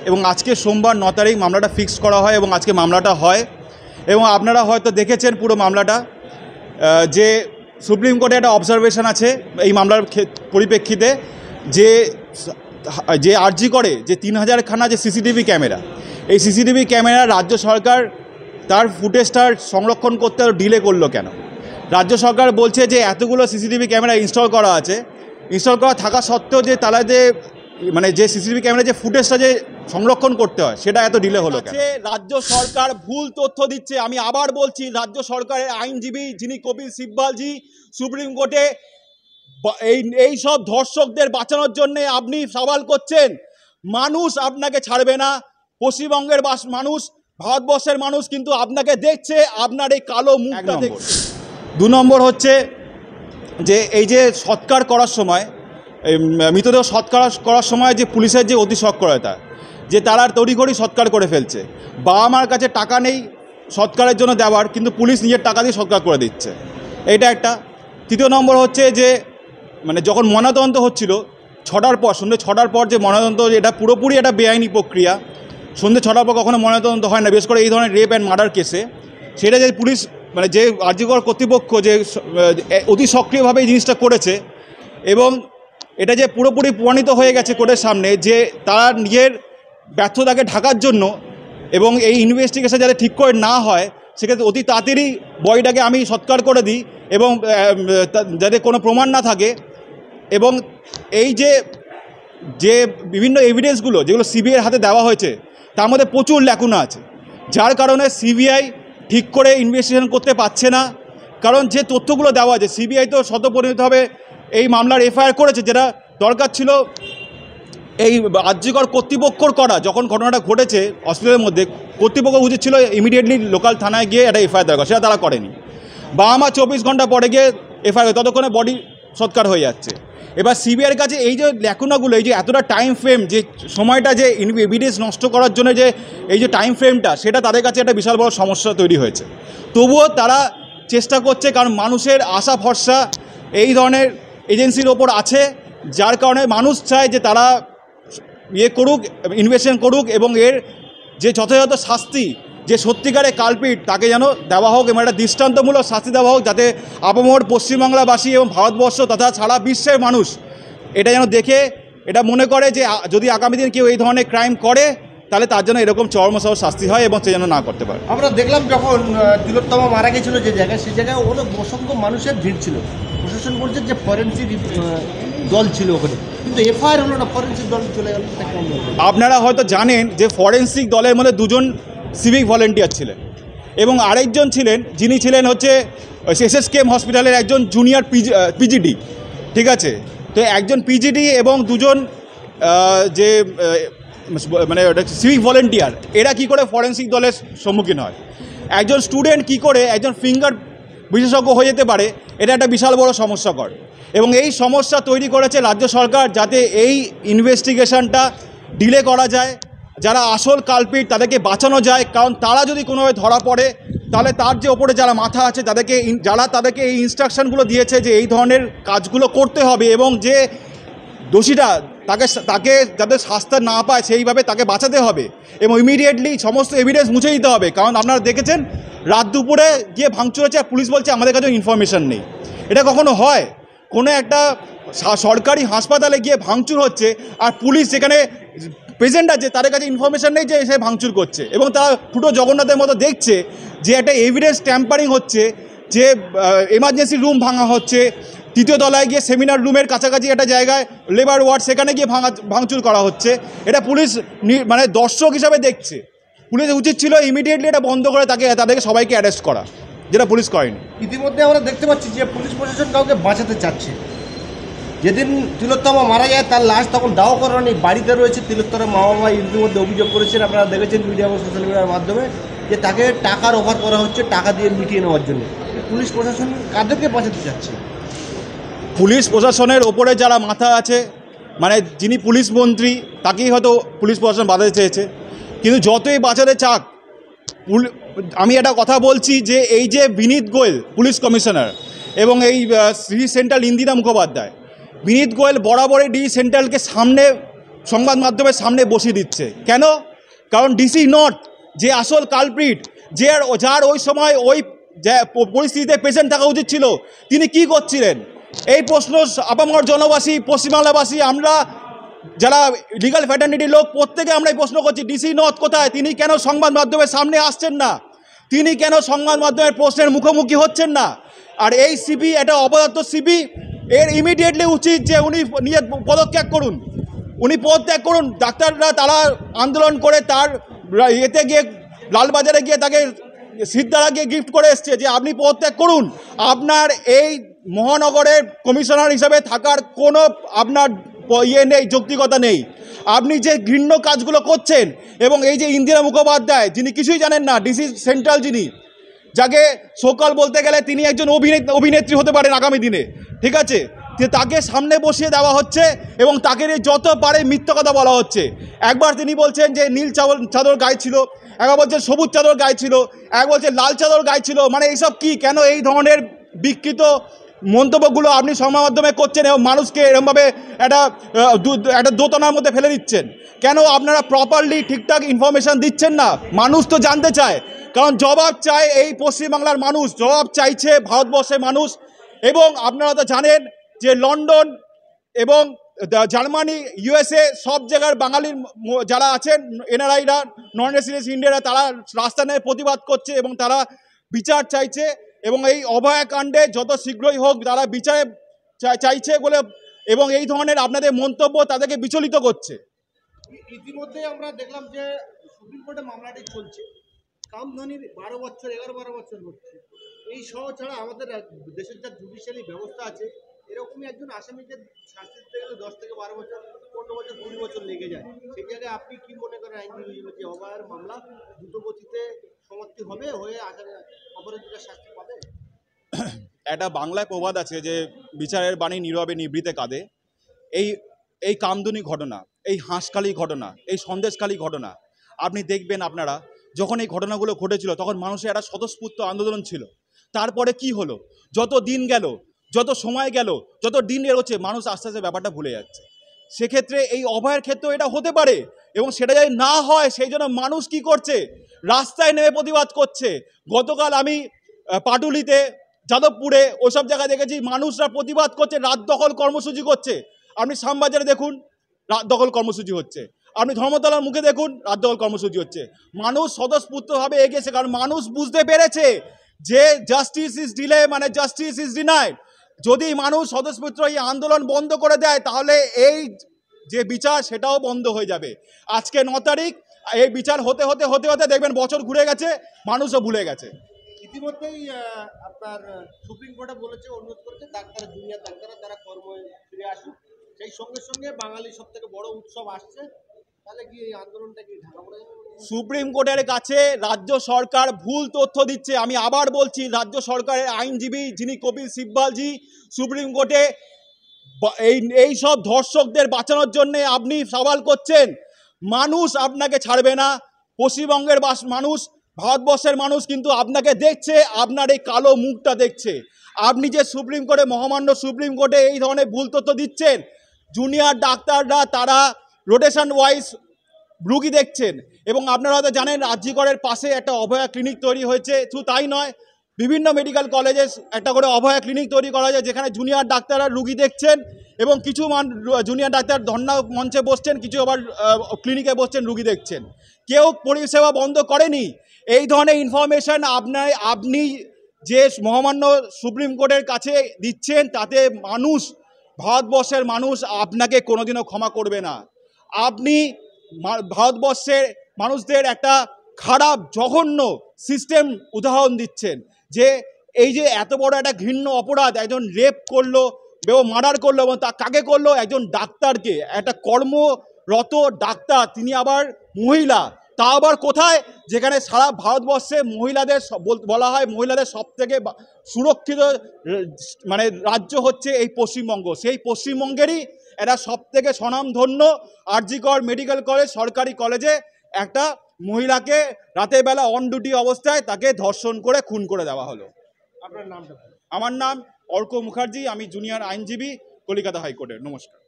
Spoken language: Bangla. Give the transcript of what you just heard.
এবং আজকে সোমবার 9 তারিখ মামলাটা ফিক্স করা হয় এবং আজকে মামলাটা হয়। এবং আপনারা হয়তো দেখেছেন পুরো মামলাটা, যে সুপ্রিম কোর্টে একটা অবজারভেশন আছে এই মামলার পরিপ্রেক্ষিতে, যে আর্জি করে যে 3000খানা যে সিসিটিভি ক্যামেরা, এই সিসিটিভি ক্যামেরা রাজ্য সরকার তার ফুটেজটা সংরক্ষণ করতে ডিলে করলো কেন? রাজ্য সরকার বলছে যে এতগুলো সিসিটিভি ক্যামেরা ইনস্টল করা আছে, ইনস্টল করা থাকা সত্ত্বেও যে তারা যে যে সিসিটিভি ক্যামেরা যে ফুটেজটা যে সংরক্ষণ করতে হয় সেটা এত ডিলে হলো কেন? রাজ্য সরকার ভুল তথ্য দিচ্ছে। আমি আবার বলছি, রাজ্য সরকারের আইনজীবী যিনি কপিল সিব্বালজি সুপ্রিম কোর্টে এই সব ধর্ষকদের বাঁচানোর জন্য আপনি সওয়াল করছেন, মানুষ আপনাকে ছাড়বে না। পশ্চিমবঙ্গের মানুষ, ভারতবর্ষের মানুষ কিন্তু আপনাকে দেখছে, আপনার এই কালো মুখটা দেখছে। 2 নম্বর হচ্ছে যে এই যে সৎকার করার সময়, মৃতদেহ সৎকার করার সময় যে পুলিশের যে অতি সক্রিয়তা, যে তারা তড়িঘড়ি সৎকার করে ফেলছে। বাবা মার কাছে টাকা নেই সৎকারের জন্য দেওয়ার, কিন্তু পুলিশ নিজের টাকা দিয়ে সৎকার করে দিচ্ছে, এটা একটা। 3 নম্বর হচ্ছে যে যখন ময়নাতদন্ত হচ্ছিল 6টার পর, সন্ধ্যে 6টার পর যে ময়নাতদন্ত, এটা পুরোপুরি একটা বেআইনি প্রক্রিয়া। সন্ধ্যে 6টার পর কখনো ময়নাতদন্ত হয় না, বিশেষ করে এই ধরনের রেপ অ্যান্ড মার্ডার কেসে। সেটা যে পুলিশ যে আরজিকর কর্তৃপক্ষ যে অতি সক্রিয়ভাবে এই জিনিসটা করেছে, এবং এটা যে পুরোপুরি প্রমাণিত হয়ে গেছে কোর্টের সামনে যে তারা নিজের ব্যর্থতাকে ঢাকার জন্য, এবং এই ইনভেস্টিগেশন যাতে ঠিক করে না হয় সেক্ষেত্রে অতি তাড়াতাড়ি বডিটাকে আমি সৎকার করে দিই এবং যাতে কোনো প্রমাণ না থাকে। এবং এই যে বিভিন্ন এভিডেন্সগুলো যেগুলো সিবিআইয়ের হাতে দেওয়া হয়েছে তার মধ্যে প্রচুর ল্যাকুনা আছে, যার কারণে সিবিআই ঠিক করে ইনভেস্টিগেশন করতে পারছে না। কারণ যে তথ্যগুলো দেওয়া আছে, সিবিআই তো স্বতঃপরিণতভাবে এই মামলার এফআইআর করেছে, যেটা দরকার ছিল এই আরজিকর কর্তৃপক্ষর করা। যখন ঘটনাটা ঘটেছে হসপিটালের মধ্যে, কর্তৃপক্ষ উচিত ছিল ইমিডিয়েটলি লোকাল থানায় গিয়ে একটা এফআইআর দেওয়া, সেটা তারা করেনি। বাবা মা 24 ঘন্টা পরে গিয়ে এফআইআর, ততক্ষণে বডি সৎকার হয়ে যাচ্ছে। এবার সিবিআইয়ের কাছে এই যে ল্যাকুনাগুলো, এই যে এতটা টাইম ফ্রেম, যে সময়টা যে এভিডেন্স নষ্ট করার জন্য যে এই যে টাইম ফ্রেমটা, সেটা তাদের কাছে একটা বিশাল বড় সমস্যা তৈরি হয়েছে। তবুও তারা চেষ্টা করছে, কারণ মানুষের আশা ভরসা এই ধরনের এজেন্সির ওপর আছে, যার কারণে মানুষ চায় যে তারা করুক, ইনভেস্টিগেশন করুক, এবং এর যে যথাযথ শাস্তি, যে সত্যিকারের কালপিট তাকে যেন দেওয়া হোক, এবং একটা দৃষ্টান্তমূলক শাস্তি দেওয়া হোক, যাতে আপামর পশ্চিমবাংলাবাসী এবং ভারতবর্ষ তথা সারা বিশ্বের মানুষ এটা যেন দেখে এটা মনে করে যে যদি আগামী দিন কেউ এই ধরনের ক্রাইম করে তাহলে তার জন্য এরকম চরমসহ শাস্তি হয় এবং সে যেন না করতে পারে। আমরা দেখলাম যখন তিলোত্তমা মারা গেছিলো যে জায়গায়, সেই জায়গায় অনেক অসংখ্য মানুষের ভিড় ছিল। প্রশাসন বলছে যে ফরেন্সিক দল ছিল ওখানে, কিন্তু এফআইআর হলো না, ফরেন্সিক দল চলে গেল। আপনারা হয়তো জানেন যে ফরেন্সিক দলের মধ্যে 2জন সিভিক ভলেন্টিয়ার ছিলেন, এবং আরেকজন ছিলেন যিনি ছিলেন হচ্ছে এসএসকেএম হসপিটালের একজন জুনিয়র পিজিডি, ঠিক আছে? তো একজন পিজিডি এবং 2জন যে সিভিক ভলেন্টিয়ার, এরা কি করে ফরেন্সিক দলের সম্মুখীন হয়? একজন স্টুডেন্ট কি করে একজন ফিঙ্গার বিশেষজ্ঞ হয়ে যেতে পারে, এটা একটা বিশাল বড় সমস্যাকর। এবং এই সমস্যা তৈরি করেছে রাজ্য সরকার, যাতে এই ইনভেস্টিগেশনটা ডিলে করা যায়, যারা আসল কালপিট তাদেরকে বাঁচানো যায়। কারণ তারা যদি কোনোভাবে ধরা পড়ে তাহলে তার যে ওপরে যারা মাথা আছে তাদেরকে এই ইনস্ট্রাকশনগুলো দিয়েছে যে এই ধরনের কাজগুলো করতে হবে, এবং যে দোষীটা তাকে যাতে শাস্তি না পায় সেইভাবে তাকে বাঁচাতে হবে, এবং ইমিডিয়েটলি সমস্ত এভিডেন্স মুছে দিতে হবে। কারণ আপনারা দেখেছেন রাত দুপুরে গিয়ে ভাঙচুর হচ্ছে, পুলিশ বলছে আমাদের কাছে ইনফরমেশান নেই। এটা কখনো হয়? কোনো একটা সরকারি হাসপাতালে গিয়ে ভাঙচুর হচ্ছে আর পুলিশ যেখানে প্রেজেন্ট আছে তাদের কাছে ইনফরমেশান নেই যে সে ভাঙচুর করছে, এবং তারা ফুটো জগন্নাথের মতো দেখছে যে একটা এভিডেন্স ট্যাম্পারিং হচ্ছে, যে এমার্জেন্সি রুম ভাঙা হচ্ছে, 3য় তলায় গিয়ে সেমিনার রুমের কাছাকাছি একটা জায়গায় লেবার ওয়ার্ড, সেখানে গিয়ে ভাঙচুর করা হচ্ছে। এটা পুলিশ দর্শক হিসাবে দেখছে। পুলিশের উচিত ছিল ইমিডিয়েটলি এটা বন্ধ করে তাদেরকে সবাইকে অ্যারেস্ট করা, যেটা পুলিশ করেনি। ইতিমধ্যে আমরা দেখতে পাচ্ছি যে পুলিশ প্রশাসন কাউকে বাঁচাতে চাচ্ছে। যেদিন তিলোত্তমা মারা যায় তার লাশ তখন দাও করানি বাড়িতে রয়েছে। তিলোত্তমার মা বাবা ইতিমধ্যে অভিযোগ করেছেন, আপনারা দেখেছেন মিডিয়া এবং সোশ্যাল মিডিয়ার মাধ্যমে, যে তাকে টাকার অফার করা হচ্ছে টাকা দিয়ে মিটিয়ে নেওয়ার জন্য। পুলিশ প্রশাসন কাদেরকে বাঁচাতে চাচ্ছে? পুলিশ প্রশাসনের ওপরে যারা মাথা আছে, যিনি পুলিশ মন্ত্রী, তাকেই হয়তো পুলিশ প্রশাসন বাঁচাতে চেয়েছে। কিন্তু যতই বাঁচাতে চাক, আমি একটা কথা বলছি যে এই যে বিনীত গোয়েল পুলিশ কমিশনার এবং এই ডিজি সেন্ট্রাল ইন্দিরা মুখোপাধ্যায়, বিনীত গোয়েল বরাবরই ডিজি সেন্ট্রালকে সামনে সংবাদ মাধ্যমের সামনে বসিয়ে দিচ্ছে। কেন? কারণ ডিসি নর্থ যে আসল কালপ্রিট, যার ওই সময় ওই পরিস্থিতিতে প্রেজেন্ট থাকা উচিত ছিল, তিনি কি করছিলেন? এই প্রশ্ন আপামর জনবাসী, পশ্চিমবাংলাবাসী, আমরা যারা লিগাল ফ্যাটার্নিটির লোক, প্রত্যেকে আমরা এই প্রশ্ন করছি, ডিসি নর্থ কোথায়? তিনি কেন সংবাদ মাধ্যমের সামনে আসছেন না? তিনি কেন সংবাদ মাধ্যমের প্রশ্নের মুখোমুখি হচ্ছেন না? আর এই সিপি, এটা অপদার্থ সিপি, এর ইমিডিয়েটলি উচিত যে উনি নিজের পদত্যাগ করুন, উনি পদত্যাগ করুন। ডাক্তাররা তারা আন্দোলন করে তার এতে গিয়ে লালবাজারে গিয়ে তাকে সিদ্ধারা গিয়ে গিফট করে এসছে যে আপনি পদত্যাগ করুন। আপনার এই মহানগরের কমিশনার হিসাবে থাকার কোনো আপনার নেই, যৌক্তিকতা নেই। আপনি যে ঘৃণ্য কাজগুলো করছেন, এবং এই যে ইন্দিরা মুখোপাধ্যায়, যিনি কিছুই জানেন না, ডিসি সেন্ট্রাল, যিনি, যাকে সকাল বলতে গেলে তিনি একজন অভিনেত্রী হতে পারেন আগামী দিনে, ঠিক আছে, যে তাকে সামনে বসিয়ে দেওয়া হচ্ছে এবং তাকে নিয়ে যত পারে মিথ্যা কথা বলা হচ্ছে। একবার তিনি বলছেন যে নীল চাদর গায়ে ছিল, একবার বলছেন সবুজ চাদর গায়ে ছিল, এক বলছেন লাল চাদর গায়ে ছিল। মানে এইসব কি? কেন এই ধরনের বিকৃত মন্তব্যগুলো আপনি সংবাদ মাধ্যমে করছেন এবং মানুষকে এরকমভাবে একটা দোতনার মধ্যে ফেলে দিচ্ছেন? কেন আপনারা প্রপারলি ঠিকঠাক ইনফরমেশান দিচ্ছেন না? মানুষ তো জানতে চায়, কারণ জবাব চায় এই পশ্চিমবাংলার মানুষ, জবাব চাইছে ভারতবর্ষের মানুষ। এবং আপনারা তো জানেন যে লন্ডন এবং জার্মানি, ইউএসএ, সব জায়গার বাঙালির যারা আছেন, এনআরআইরা, নন রেসিডেন্স ইন্ডিয়ারা, তারা রাস্তা নিয়ে প্রতিবাদ করছে এবং তারা বিচার চাইছে। এবং এই অভয়াকাণ্ডে যত শীঘ্রই হোক তারা বিচারে চাইছে বলে, এবং এই ধরনের আপনাদের মন্তব্য তাদেরকে বিচলিত করছে। ইতিমধ্যে আমরা দেখলাম যে সুপ্রিম কোর্টে মামলাটি চলছে, কামধনির 11 বছর হচ্ছে। এই সহ ছাড়া আমাদের দেশের যা জুডিশিয়ারি ব্যবস্থা আছে, এরকমই একজন আসামিকে শাস্তি দিতে গেলে 10 থেকে 12 বছর, 15 বছর, 20 বছর লেগে যায়। সেই জায়গায় আপনি কি মনে করেন আইনজীবী হিসেবে যে অভয়ের মামলা দ্রুতগতিতে সমাপ্তি হবে, হয়ে অপরাধীরা শাস্তি পাবে? একটা বাংলায় প্রবাদ আছে যে বিচারের বাণী নীরবে নিভৃতে কাঁদে। এই কামদুনি ঘটনা, এই হাঁসখালি ঘটনা, এই সন্দেশখালি ঘটনা, আপনি দেখবেন আপনারা যখন এই ঘটনাগুলো ঘটেছিল তখন মানুষের একটা স্বতঃস্ফূর্ত আন্দোলন ছিল। তারপরে কি হলো? যত দিন গেল, যত সময় গেল, যত দিন এগোচ্ছে, মানুষ আস্তে আস্তে ব্যাপারটা ভুলে যাচ্ছে। সেক্ষেত্রে এই অভয়ের ক্ষেত্রেও এটা হতে পারে, এবং সেটা যদি না হয় সেই জন্য মানুষ কি করছে? রাস্তায় নেমে প্রতিবাদ করছে। গতকাল আমি পাটুলিতে, যাদবপুরে, ওসব জায়গায় দেখেছি মানুষরা প্রতিবাদ করছে, রাত দখল কর্মসূচি করছে। আপনি শ্যামবাজারে দেখুন, রাত দখল কর্মসূচি হচ্ছে। আপনি ধর্মতলার মুখে দেখুন, রাত দখল কর্মসূচি হচ্ছে। মানুষ স্বতঃস্ফূর্তভাবে এগিয়েছে, কারণ মানুষ বুঝতে পেরেছে যে জাস্টিস ইজ ডিলে মানে জাস্টিস ইজ ডিনাইড। যদি মানুষ স্বতঃস্ফূর্ত এই আন্দোলন বন্ধ করে দেয়, তাহলে এই যে বিচার সেটাও বন্ধ হয়ে যাবে। আজকে 9 তারিখ, এই বিচার হতে হতে হতে হতে দেখবেন বছর ঘুরে গেছে, মানুষও ভুলে গেছে। ইতিমধ্যেই আপনার সুপ্রিম কোর্টে বলেছে, অনুরোধ করেছে ডাক্তার, জুনিয়র ডাক্তাররা তারা কর্মে ফিরে আসুক। সেই সঙ্গে সঙ্গে বাঙালির সব থেকে বড় উৎসব আসছে, তাহলে কি এই আন্দোলনটা কি ঢাকা পড়ে যাবে? সুপ্রিম কোর্টের কাছে রাজ্য সরকার ভুল তথ্য দিচ্ছে। আমি আবার বলছি, রাজ্য সরকারের আইনজীবী যিনি কপিল সিব্বালজি, সুপ্রিম কোর্টে এই সব ধর্ষকদের বাঁচানোর জন্য আপনি সওয়াল করছেন। মানুষ আপনাকে ছাড়বে না। পশ্চিমবঙ্গের মানুষ, ভারতবর্ষের মানুষ কিন্তু আপনাকে দেখছে, আপনার এই কালো মুখটা দেখছে। আপনি যে সুপ্রিম কোর্টে, মহামান্য সুপ্রিম কোর্টে এই ধরনের ভুল তথ্য দিচ্ছেন, জুনিয়র ডাক্তাররা তারা রোটেশন ওয়াইজ রুগী দেখছেন। এবং আপনারা হয়তো জানেন রাজ্যিকরের পাশে একটা অভয়া ক্লিনিক তৈরি হয়েছে। শুধু তাই নয়, বিভিন্ন মেডিকেল কলেজে একটা করে অভয়া ক্লিনিক তৈরি করা হয়েছে, যেখানে জুনিয়র ডাক্তাররা রুগী দেখছেন এবং কিছু জুনিয়র ডাক্তার ধর্ণা মঞ্চে বসছেন, কিছু আবার ক্লিনিকে বসছেন, রুগী দেখছেন। কেউ পরিষেবা বন্ধ করেনি। এই ধরনের ইনফরমেশান আপনি যে মহামান্য সুপ্রিম কোর্টের কাছে দিচ্ছেন, তাতে মানুষ, ভারতবর্ষের মানুষ আপনাকে কোনোদিনও ক্ষমা করবে না। আপনি ভারতবর্ষের মানুষদের একটা খারাপ জঘন্য সিস্টেম উদাহরণ দিচ্ছেন, যে এই যে এত বড় একটা ঘৃণ্য অপরাধ, একজন রেপ করলো এবং মার্ডার করলো, এবং তা কাকে করলো? একজন ডাক্তারকে, একটা কর্মরত ডাক্তার, তিনি আবার মহিলা, তা আবার কোথায়? যেখানে সারা ভারতবর্ষে মহিলাদের বলা হয় মহিলাদের সবথেকে সুরক্ষিত মানে রাজ্য হচ্ছে এই পশ্চিমবঙ্গ। সেই পশ্চিমবঙ্গেরই এটা সবথেকে স্বনামধন্য আরজিকর মেডিকেল কলেজ, সরকারি কলেজে একটা মহিলাকে রাতের বেলা অন ডিউটি অবস্থায় তাকে ধর্ষণ করে খুন করে দেওয়া হলো। আপনার নামটা? আমার নাম অর্ক মুখার্জি, আমি জুনিয়র আইনজীবী, কলকাতা হাইকোর্টের। নমস্কার।